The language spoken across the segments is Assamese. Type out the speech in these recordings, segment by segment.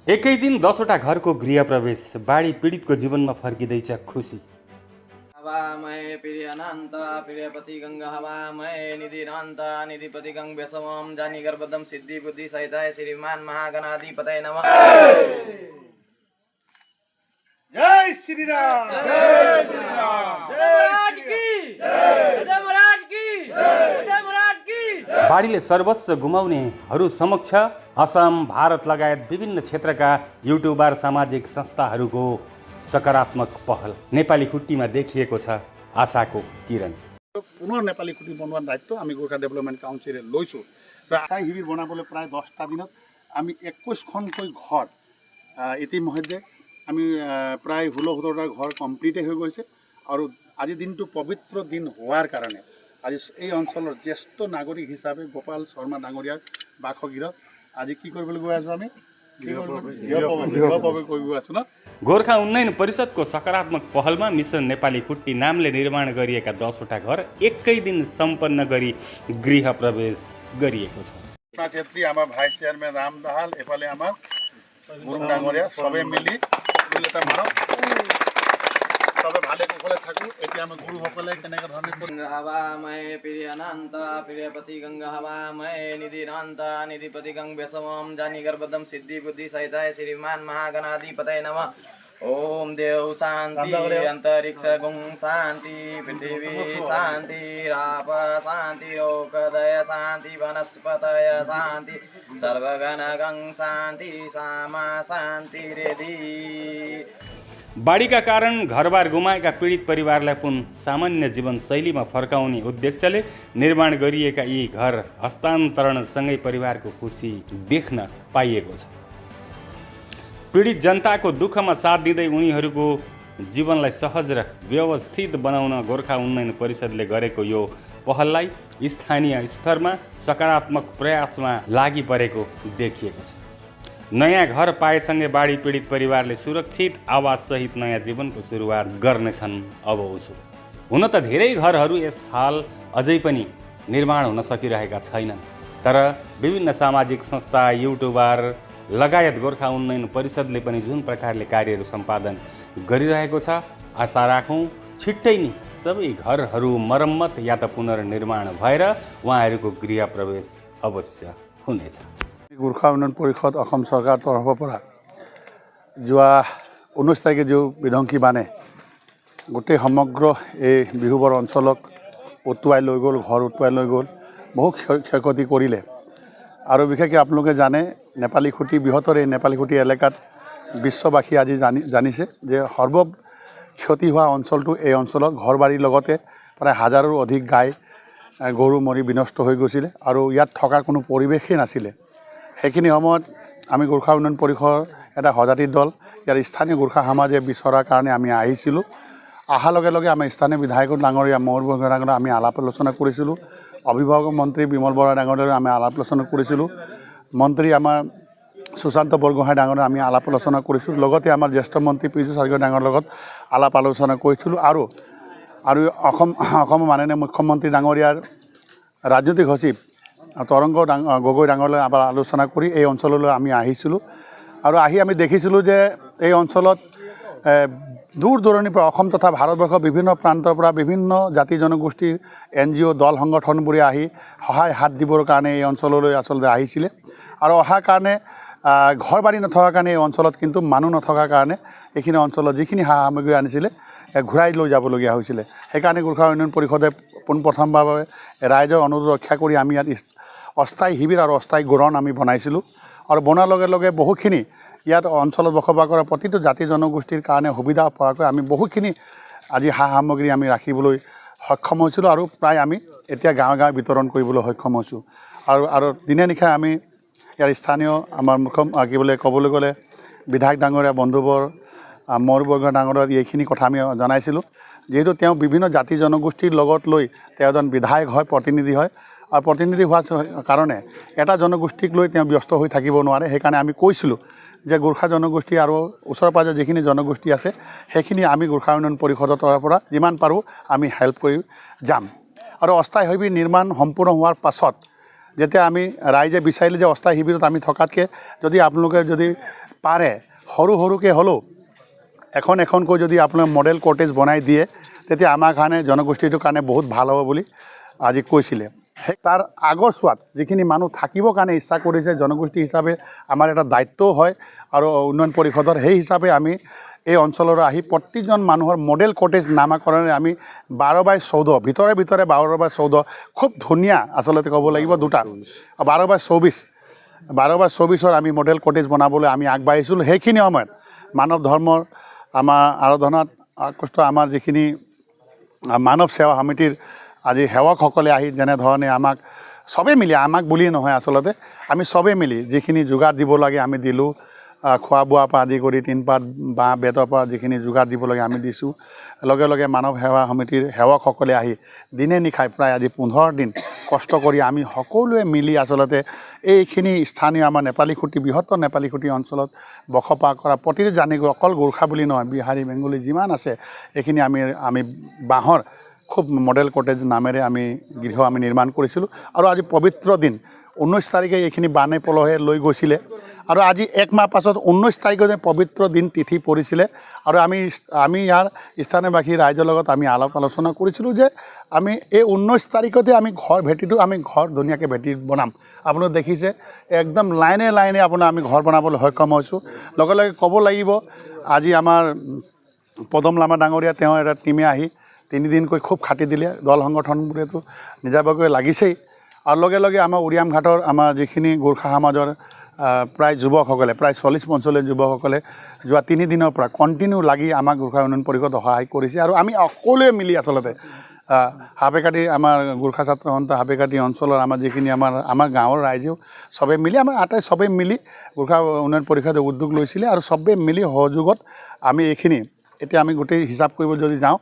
एकै दिन 10वटा घरको गृह प्रवेश, बाढी पीडितको जीवनमा फर्किँदैछ खुसी। हवामय प्रिय अनंत प्रियपति गंगा हवामय निधिनांत निधिपति गंग व्यसवम जानी गर्भदम सिद्धि बुद्धि सहिताय श्रीमान महागणाधिपतये नमः। जय श्री राम। जय श्री राम। जय महाराज की जय, जय महाराज की जय, जय महाराज की। बाढीले सर्वस्व गुमाउनेहरू समक्ष असम, भारत लगायत विभिन्न क्षेत्रका युट्युबर, सामाजिक संस्थाहरूको सकारात्मक पहल नेपाली खुट्टीमा देखिएको छ आशाको किरण। पुनः नेपाली खुट्टी बनवार दायित्व आमी गोर्खा डेभलपमेन्ट काउन्सिले लैছো। र अस्थायी शिविर बनाবলৈ प्राय 10টা দিনত আমি 21খনকৈ ঘৰ ইতিমধ্যে আমি প্ৰায় 16-17টা ঘৰ কমপ্লিট হৈ গৈছে। আৰু আজি দিনটো পবিত্ৰ দিন হোৱাৰ কাৰণে আজি এই অঞ্চলৰ জ্যেষ্ঠ নাগৰিক হিচাপে গোপাল শৰ্মা ডাঙৰীয়াৰ বাসগৃহত আজি কি কৰিবলৈ গৈ আছো আমি गृहप्रवेश কৰিব আছো না। गोर्खा उन्नयन परिषदको सकारात्मक पहलमा मिसन नेपाली खुट्टी नामले निर्माण गरिएका 10वटा घर एकै दिन सम्पन्न गरी गृह प्रवेश गरिएको छ। क्षेत्री आमार भाइस चेयरमैन राम दाहाल एफाले आमार गुरुङ डाङरिया सबै मिली এটা মানৱ সবে ভালে কুশলে থাকো। এতিয়া আমি গুৰুসকলে কেনেকৈ ধৰণে गंगा हवामय प्रिय अनंत प्रियपति गंगा हवामय निधिनांत निधिपति गंग व्यसवम जानी गर्भदम सिद्धि बुद्धि सहिताय श्रीमान महागणाधिपतये नमः। ओम देव शांति अंतरिक्ष गुं शांति पृथ्वी शांति राप शांति लोकदय शांति वनस्पतय शांति सर्वगण गं शांति सामा शांति रेधि। बाढीका कारण घरबार गुमाएका पीडित परिवारलाई पुनः सामान्य जीवनशैलीमा फर्काउने उद्देश्यले निर्माण गरिएका यी घर हस्तान्तरणसँगै परिवारको खुसी देख्न पाइएको छ। पीडित जनताको दुःखमा साथ दिँदै उनीहरूको जीवनलाई सहज र व्यवस्थित बनाउन गोर्खा उन्नयन परिषदले गरेको यो पहललाई स्थानीय स्तरमा सकारात्मक प्रयासमा लागि परेको देखिएको छ। नयाँ घर पाएसँगै बाढी पीडित परिवारले सुरक्षित आवाससहित नयाँ जीवनको सुरुवात गर्नेछन् अब उसो। हुन त धेरै घरहरू यस हाल अझै पनि निर्माण हुन सकिरहेका छैनन्, तर विभिन्न सामाजिक संस्था, युट्युबर लगायत गोर्खा उन्नयन परिषदले पनि जुन प्रकारले कार्यहरू सम्पादन गरिरहेको छ, आशा राखौँ छिट्टै नै सबै घरहरू मर्मत या त पुनर्निर्माण भएर उहाँहरूको गृह प्रवेश अवश्य हुनेछ। गोर्खा उन्नयन परिषद অসম চৰকাৰৰ তৰফৰ পৰা যোৱা 19 তাৰিখে जो বিধ্বংসী বানে গোটেই সমগ্ৰ এই বিহুবৰ অঞ্চলক উটুৱাই লৈ গ'ল, ঘৰ উটুৱাই লৈ গ'ল, বহু ক্ষয়ক্ষতি কৰিলে। আৰু বিশেষকৈ আপোনালোকে জানে নেপালী খুঁটি বৃহত্তৰ এই নেপালী খুঁটি এলেকাত বিশ্ববাসী আজি জানিছে যে সৰ্ব ক্ষতি হোৱা অঞ্চলটো এই অঞ্চলত ঘৰ বাৰীৰ লগতে প্ৰায় হাজাৰৰো অধিক গাই গৰু মৰি বিনষ্ট হৈ গৈছিলে আৰু ইয়াত থকাৰ কোনো পৰিৱেশেই নাছিলে। সেইখিনি সময়ত আমি গোৰ্খা উন্নয়ন পৰিষদৰ এটা সজাতি দল ইয়াৰ স্থানীয় গোৰ্খা সমাজে বিচৰাৰ কাৰণে আমি আহিছিলোঁ। অহাৰ লগে লগে আমাৰ স্থানীয় বিধায়ক ডাঙৰীয়া মৌৰ বৰগোহাঁই ডাঙৰীয়া আমি আলাপ আলোচনা কৰিছিলোঁ। অভিভাৱক মন্ত্ৰী বিমল বৰা ডাঙৰীয়াৰ আমি আলাপ আলোচনা কৰিছিলোঁ। মন্ত্ৰী আমাৰ সুশান্ত বৰগোহাঁই ডাঙৰীয়া আমি আলাপ আলোচনা কৰিছিলোঁ। লগতে আমাৰ জ্যেষ্ঠ মন্ত্ৰী পীযুষ হাজৰিকা ডাঙৰীয়াৰ লগত আলাপ আলোচনা কৰিছিলোঁ। আৰু অসমৰ মাননীয় মুখ্যমন্ত্ৰী ডাঙৰীয়াৰ ৰাজনৈতিক সচিব তৰংগ গগৈ ডাঙৰলৈ আবাৰ আলোচনা কৰি এই অঞ্চললৈ আমি আহিছিলোঁ। আৰু আহি আমি দেখিছিলোঁ যে এই অঞ্চলত দূৰ দূৰণিৰ পৰা অসম তথা ভাৰতবৰ্ষৰ বিভিন্ন প্ৰান্তৰ পৰা বিভিন্ন জাতি জনগোষ্ঠীৰ NGO দল সংগঠনবোৰে আহি সহায় হাত দিবৰ কাৰণে এই অঞ্চললৈ আচলতে আহিছিলে। আৰু অহাৰ কাৰণে ঘৰ বাৰী নথকাৰ কাৰণে এই অঞ্চলত কিন্তু মানুহ নথকাৰ কাৰণে এইখিনি অঞ্চলত যিখিনি সা সামগ্ৰী আনিছিলে ঘূৰাই লৈ যাবলগীয়া হৈছিলে। সেইকাৰণে গোৰ্খা উন্নয়ন পৰিষদে পোনপ্ৰথমবাৰ ৰাইজৰ অনুৰোধ ৰক্ষা কৰি আমি ইয়াত অস্থায়ী শিবিৰ আৰু অস্থায়ী গোৰণ আমি বনাইছিলোঁ। আৰু বনোৱাৰ লগে লগে বহুখিনি ইয়াত অঞ্চলত বসবাস কৰা প্ৰতিটো জাতি জনগোষ্ঠীৰ কাৰণে সুবিধা পৰাকৈ আমি বহুখিনি আজি সা সামগ্ৰী আমি ৰাখিবলৈ সক্ষম হৈছিলোঁ। আৰু প্ৰায় আমি এতিয়া গাঁৱে গাঁৱে বিতৰণ কৰিবলৈ সক্ষম হৈছোঁ। আৰু দিনে নিশাই আমি ইয়াৰ স্থানীয় আমাৰ ক'বলৈ গ'লে বিধায়ক ডাঙৰীয়া বন্ধুবৰ মৌৰ বৰগোহাঁই ডাঙৰীয়াক এইখিনি কথা আমি জনাইছিলোঁ। যিহেতু তেওঁ বিভিন্ন জাতি জনগোষ্ঠীৰ লগত লৈ তেওঁ এজন বিধায়ক হয়, প্ৰতিনিধি হয়। আৰু প্ৰতিনিধি হোৱাৰ কাৰণে এটা জনগোষ্ঠীক লৈ তেওঁ ব্যস্ত হৈ থাকিব নোৱাৰে। সেইকাৰণে আমি কৈছিলোঁ যে গোৰ্খা জনগোষ্ঠী আৰু ওচৰে পাঁজৰে যিখিনি জনগোষ্ঠী আছে সেইখিনি আমি গোৰ্খা উন্নয়ন পৰিষদৰ তৰফৰ পৰা যিমান পাৰোঁ আমি হেল্প কৰি যাম। আৰু অস্থায়ী শিবিৰ নিৰ্মাণ সম্পূৰ্ণ হোৱাৰ পাছত যেতিয়া আমি ৰাইজে বিচাৰিলে যে অস্থায়ী শিবিৰত আমি থকাতকৈ যদি আপোনালোকে যদি পাৰে সৰু সৰুকৈ হ'লেও এখনকৈ যদি আপোনাৰ মডেল কটেজ বনাই দিয়ে তেতিয়া আমাৰ কাৰণে জনগোষ্ঠীটোৰ কাৰণে বহুত ভাল হ'ব বুলি আজি কৈছিলে। সেই তাৰ আগৰ চোৱাত যিখিনি মানুহ থাকিবৰ কাৰণে ইচ্ছা কৰিছে জনগোষ্ঠী হিচাপে আমাৰ এটা দায়িত্বও হয় আৰু উন্নয়ন পৰিষদৰ সেই হিচাপে আমি এই অঞ্চলৰ আহি প্ৰতিজন মানুহৰ মডেল কটেজ নামাকৰণে আমি 12/14 ভিতৰে 12/14 খুব ধুনীয়া আচলতে ক'ব লাগিব দুটা 12/24 আমি মডেল কটেজ বনাবলৈ আমি আগবাঢ়িছিলোঁ। সেইখিনি সময়ত মানৱ ধৰ্মৰ আমাৰ আৰাধনাত আকৃষ্ট আমাৰ যিখিনি মানৱ সেৱা সমিতিৰ আজি সেৱকসকলে আহি যেনেধৰণে আমাক চবেই মিলি আমাক বুলিয়ে নহয় আচলতে আমি চবেই মিলি যিখিনি যোগাৰ দিব লাগে আমি দিলোঁ। খোৱা বোৱাৰ পৰা আদি কৰি টিনপাত বা বেতৰ পৰা যিখিনি যোগাৰ দিব লাগে আমি দিছোঁ। লগে লগে মানৱ সেৱা সমিতিৰ সেৱকসকলে আহি দিনে নিশাই প্ৰায় আজি 15 দিন কষ্ট কৰি আমি সকলোৱে মিলি আচলতে এইখিনি স্থানীয় আমাৰ নেপালী খুঁটি বৃহত্তৰ নেপালী খুঁটি অঞ্চলত বসবাস কৰা প্ৰতিটো জানিগো অকল গোৰ্খা বুলি নহয় বিহাৰী বেংগলী যিমান আছে এইখিনি আমি বাঁহৰ খুব মডেল কটেজ নামেৰে আমি গৃহ আমি নিৰ্মাণ কৰিছিলোঁ। আৰু আজি পবিত্ৰ দিন 19 তাৰিখে এইখিনি বানে পলহে লৈ গৈছিলে আৰু আজি 1 মাহ পাছত 19 তাৰিখে পবিত্ৰ দিন তিথি পৰিছিলে আৰু আমি ইয়াৰ স্থানীয়বাসী ৰাইজৰ লগত আমি আলাপ আলোচনা কৰিছিলোঁ যে আমি এই 19 তাৰিখতে আমি ঘৰ ধুনীয়াকৈ ভেটি বনাম। আপোনালোকে দেখিছে একদম লাইনে আপোনাৰ আমি ঘৰ বনাবলৈ সক্ষম হৈছোঁ। লগে লগে ক'ব লাগিব আজি আমাৰ পদম লামা ডাঙৰীয়া তেওঁ এটা টিমে আহি 3 দিনকৈ খুব খাটি দিলে। দল সংগঠনবোৰেতো নিজাবকৈ লাগিছেই আৰু লগে লগে আমাৰ উৰিয়াম ঘাটৰ আমাৰ যিখিনি গোৰ্খা সমাজৰ প্ৰায় যুৱকসকলে প্ৰায় 40-45 যুৱকসকলে যোৱা 3 দিনৰ পৰা কণ্টিনিউ লাগি আমাক গোৰ্খা উন্নয়ন পৰিষদ সহায় কৰিছে আৰু আমি সকলোৱে মিলি আচলতে হাবেকাটি আমাৰ গোৰ্খা ছাত্ৰ সন্থ হাবেকাটি অঞ্চলৰ আমাৰ যিখিনি আমাৰ গাঁৱৰ ৰাইজেও চবেই মিলি আমাৰ চবেই মিলি গোৰ্খা উন্নয়ন পৰিষদে উদ্যোগ লৈছিলে আৰু চবেই মিলি সহযোগত আমি এইখিনি এতিয়া আমি গোটেই হিচাপ কৰিব যদি যাওঁ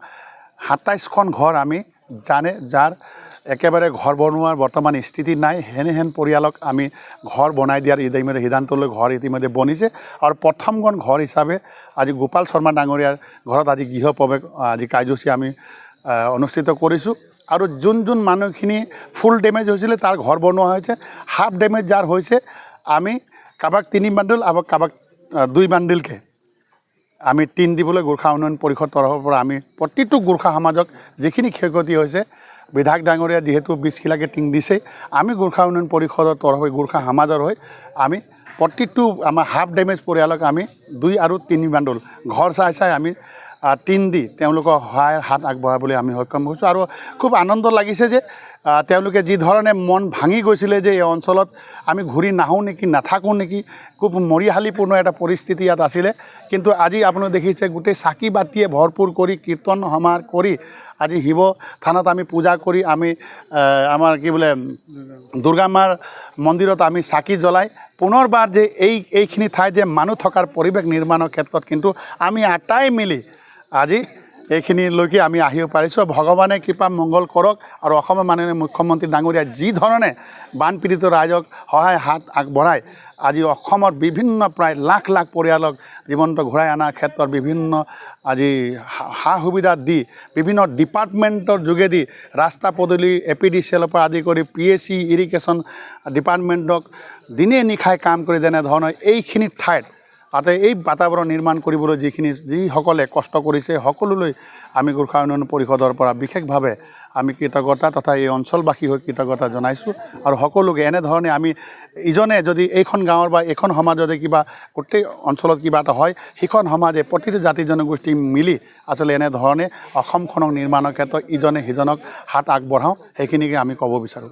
27খন ঘৰ আমি যাৰ একেবাৰে ঘৰ বনোৱাৰ বৰ্তমান স্থিতি নাই হেন পৰিয়ালক আমি ঘৰ বনাই দিয়াৰ ইতিমধ্যে সিদ্ধান্ত লৈ ঘৰ ইতিমধ্যে বনিছে আৰু প্ৰথমখন ঘৰ হিচাপে আজি গোপাল শৰ্মা ডাঙৰীয়াৰ ঘৰত আজি গৃহপ্ৰৱেশ আজি কাৰ্যসূচী আমি অনুষ্ঠিত কৰিছোঁ। আৰু যোন মানুহখিনি ফুল ডেমেজ হৈছিলে তাৰ ঘৰ বনোৱা হৈছে। হাফ ডেমেজ যাৰ হৈছে আমি কাৰোবাক 3 বান্ডিল আৰু কাৰোবাক 2 বান্ডিলকৈ আমি টিন দিবলৈ গোৰ্খা উন্নয়ন পৰিষদ তৰফৰ পৰা আমি প্ৰতিটো গোৰ্খা সমাজক যিখিনি ক্ষয়ক্ষতি হৈছে বিধায়ক ডাঙৰীয়া যিহেতু 20 খিলাকৈ টিং দিছেই আমি গোৰ্খা উন্নয়ন পৰিষদৰ তৰফে গোৰ্খা সমাজৰ হৈ আমি প্ৰতিটো আমাৰ হাফ ডেমেজ পৰিয়ালক আমি 2 আৰু 3 বান্ডল ঘৰ চাই আমি টিন দি তেওঁলোকৰ সহায়ৰ হাত আগবঢ়াবলৈ আমি সক্ষম হৈছোঁ। আৰু খুব আনন্দ লাগিছে যে তেওঁলোকে যি ধৰণে মন ভাঙি গৈছিলে যে এই অঞ্চলত আমি ঘূৰি নাহোঁ নেকি নাথাকোঁ নেকি খুব মৰিশালীপূৰ্ণ এটা পৰিস্থিতি ইয়াত আছিলে। কিন্তু আজি আপোনালোকে দেখিছে গোটেই চাকি বাতিয়ে ভৰপূৰ কৰি কীৰ্তন সমাৰ কৰি আজি শিৱ থানত আমি পূজা কৰি আমি আমাৰ কি বোলে দুৰ্গা মাৰ মন্দিৰত আমি চাকি জ্বলাই পুনৰবাৰ যে এইখিনি ঠাইত যে মানুহ থকাৰ পৰিৱেশ নিৰ্মাণৰ ক্ষেত্ৰত কিন্তু আমি আটাই মিলি আজি এইখিনিলৈকে আমি আহিব পাৰিছোঁ। ভগৱানে কৃপা মংগল কৰক আৰু অসমৰ মাননীয় মুখ্যমন্ত্ৰী ডাঙৰীয়া যি ধৰণে বানপীড়িত ৰাইজক সহায় হাত আগবঢ়াই আজি অসমৰ বিভিন্ন প্ৰায় লাখ পৰিয়ালক জীৱন্ত ঘূৰাই অনাৰ ক্ষেত্ৰত বিভিন্ন আজি সা সুবিধা দি বিভিন্ন ডিপাৰ্টমেণ্টৰ যোগেদি ৰাস্তা পদূলি APDCL পৰা আদি কৰি PSC ইৰিগেশ্যন ডিপাৰ্টমেণ্টক দিনে নিশাই কাম কৰি যেনেধৰণৰ এইখিনি ঠাইত এই বাতাবৰণ নিৰ্মাণ কৰিবলৈ যিসকলে কষ্ট কৰিছে সকলোলৈ আমি গোৰ্খা উন্নয়ন পৰিষদৰ পৰা বিশেষভাৱে আমি কৃতজ্ঞতা তথা এই অঞ্চলবাসী হৈ কৃতজ্ঞতা জনাইছোঁ। আৰু সকলোকে এনেধৰণে আমি ইজনে যদি এইখন গাঁৱৰ বা এইখন সমাজতে কিবা গোটেই অঞ্চলত কিবা এটা হয় সিখন সমাজে প্ৰতিটো জাতি জনগোষ্ঠী মিলি আচলতে এনেধৰণে অসমখনক নিৰ্মাণৰ ক্ষেত্ৰত ইজনে সিজনক হাত আগবঢ়াওঁ সেইখিনিকে আমি ক'ব বিচাৰোঁ।